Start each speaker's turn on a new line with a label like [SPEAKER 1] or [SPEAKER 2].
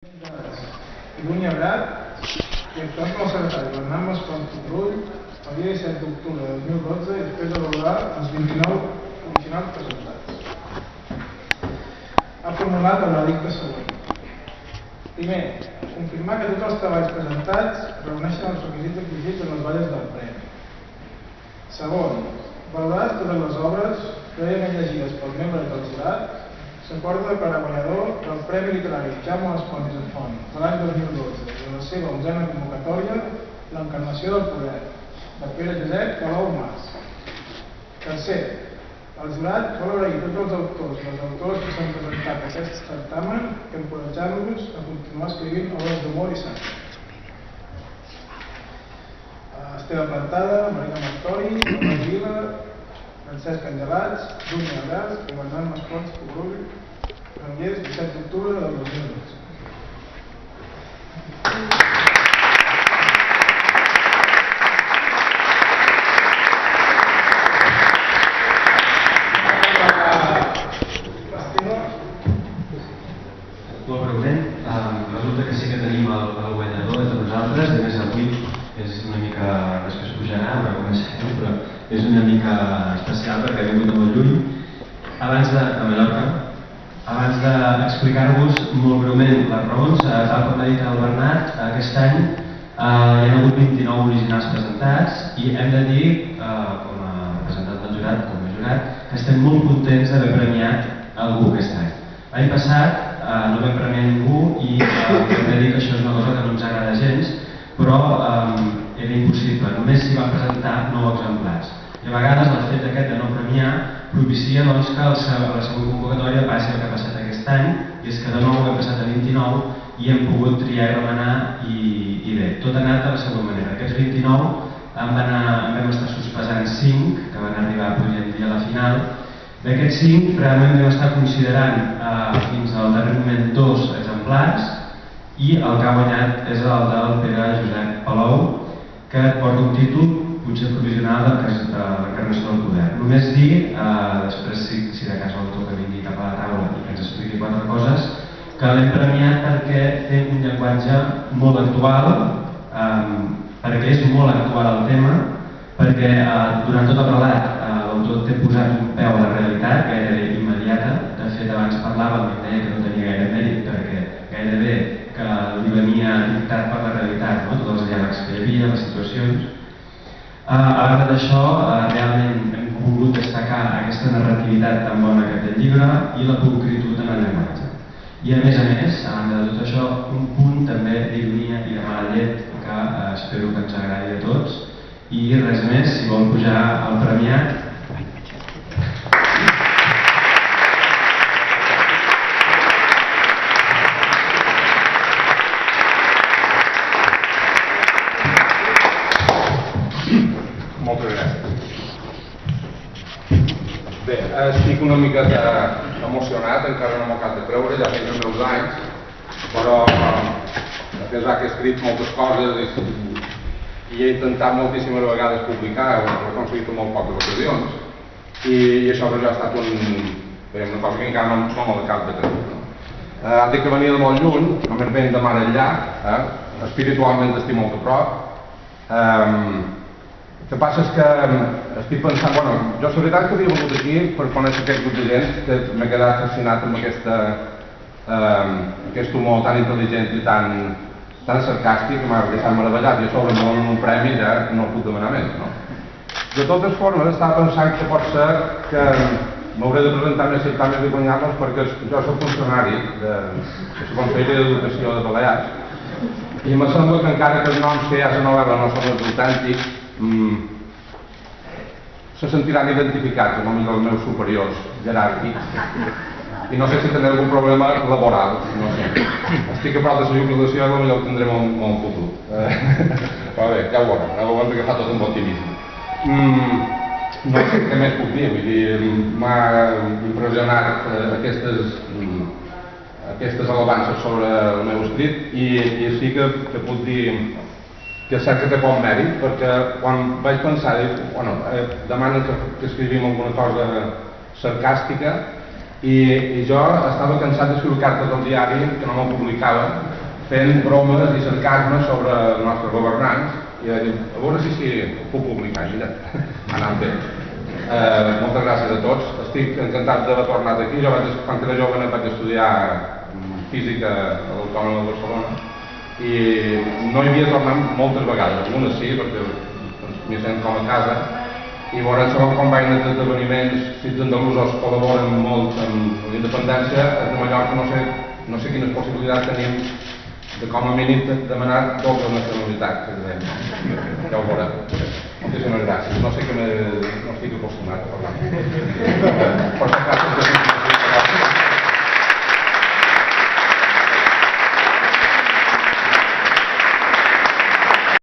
[SPEAKER 1] I Núñez Brat, director del secretari Bernat Mascons Turull, el dia 17 d'octubre de 2012 i després de valorar els 29 condicionals presentats. Ha formulat el veredicte següent. Primer, confirmar que tots els treballs presentats reuneixen els requisits exigits en les bases del premi. Segon, valorades totes les obres prèviament llegides pels membres del jurat, s'acorda per a guanyador del Premi Literari Jaume Mascons i Font de l'any 2012 i de la seva 11a convocatòria l'Encarnació del Poder, de Pere Josep Palou Mas. Tercer, el jurat vol agrair a tots els autors i les autores que s'han presentat a aquest certamen que encoratjar-los a continuar escrivint obres d'humor i sang. Esteve Plantada, Marina Martori, Ramon Vila, Francesc Angelats, Núñez Brat i Bernat Mascons Turull, Granollers, 17 d'octubre del 2012.
[SPEAKER 2] Molt breument, resulta que sí que tenim el guanyador entre nosaltres, a més avui és una mica, no és que es pujarà, ho reconeixem, però és una mica especial perquè ha vingut de molt lluny. A Mallorca, abans d'explicar-vos molt breument les raons, tal com ha dit el Bernat, aquest any hi ha hagut 29 originals presentats i hem de dir, com a representant del jurat, com a jurat, que estem molt contents d'haver premiat algú aquest any. L'any passat no vam premiar ningú i hem de dir que això és una cosa que no ens agrada gens, però era impossible, només s'hi van presentar 9 exemplars. I a vegades el fet aquest de no premiar propicia que la següent convocatòria passi el que ha passat aquest any, i és que de nou hem passat a 29 i hem pogut triar i remenar i bé, tot ha anat de la següent manera. Aquests 29 en vam estar sospesant 5 que van arribar podríem dir a la final. D'aquests 5 realment vam estar considerant fins al darrer moment 2 exemplars i el que ha guanyat és el del Pere Josep Palou, que porta un títol potser provisional de l'Encarnació del Poder. Només dir, després si de cas l'autor que vingui cap a la taula i que ens expliqui 4 coses, que l'hem premiat perquè té un llenguatge molt actual, perquè és molt actual el tema, perquè durant tot el relat l'autor té posat un peu a la realitat gairebé immediata. De fet, abans parlava, em deia que no tenia gaire mèrit perquè gairebé que li venia dictat per la realitat, tots els diàlegs que hi havia, les situacions. A banda d'això, realment hem volgut destacar aquesta narrativitat tan bona que té el llibre i la pulcritud en el llenguatge. I a més, a banda de tot això, un punt també d'ironia i de mala llet que espero que ens agradi a tots. I res més, si vol pujar al premiat.
[SPEAKER 3] Moltes gràcies. Bé, estic una mica emocionat, encara no m'ho acabo de creure, ja tinc els meus anys, però a pesar que he escrit moltes coses i he intentat moltíssimes vegades publicar, ho he aconseguit en molt poques ocasions, i això per jo ha estat una cosa que encara no m'acabo de creure. Dic que venia de molt lluny, només venc de mar enllà, espiritualment estic molt a prop. El que passa és que estic pensant, jo la veritat que havia vingut aquí per conèixer aquest grup de gent que m'he quedat fascinat amb aquest humor tan intel·ligent i tan sarcàstic que m'ha deixat meravellat, i a sobre me donen un premi ja no puc demanar més. De totes formes, estava pensant que pot ser que m'hauré de presentar més certàmens i guanyar-los perquè jo soc funcionari de la Conselleria d'Educació de Balears i me sembla que encara que els noms que hi ha a la novel·la no són els autèntics, se sentiran identificats amb els meus superiors jeràrquics i no sé si tindré algun problema laboral, no sé. Estic a prop de la jubilació i potser ho tindré molt en futur. Però bé, ja ho veurem, ho hem d'agafar tot amb optimisme. No sé què més puc dir, vull dir, m'ha impressionat aquestes alabances sobre el meu escrit i sí que puc dir que és cert que té bon mèrit, perquè quan vaig pensar, demanen que escrivim alguna cosa sarcàstica i jo estava cansat d'escriure cartes al diari que no m'ho publicaven fent bromes i sarcasmes sobre els nostres governants i a veure si ho puc publicar, mira, anant bé. Moltes gràcies a tots, estic encantat d'haver tornat aquí. Jo quan era jove vaig estudiar física a l'Autònoma de Barcelona i no hi havia tornat moltes vegades, algunes sí, perquè m'hi sent com a casa, i veurem com veien els esdeveniments, si els andalusos col·laboren molt amb la independència, de Mallorca no sé quines possibilitats tenim de com a mínim demanar doble nacionalitat, ja ho veurem. Moltíssimes gràcies, no sé que no estic acostumat a parlar.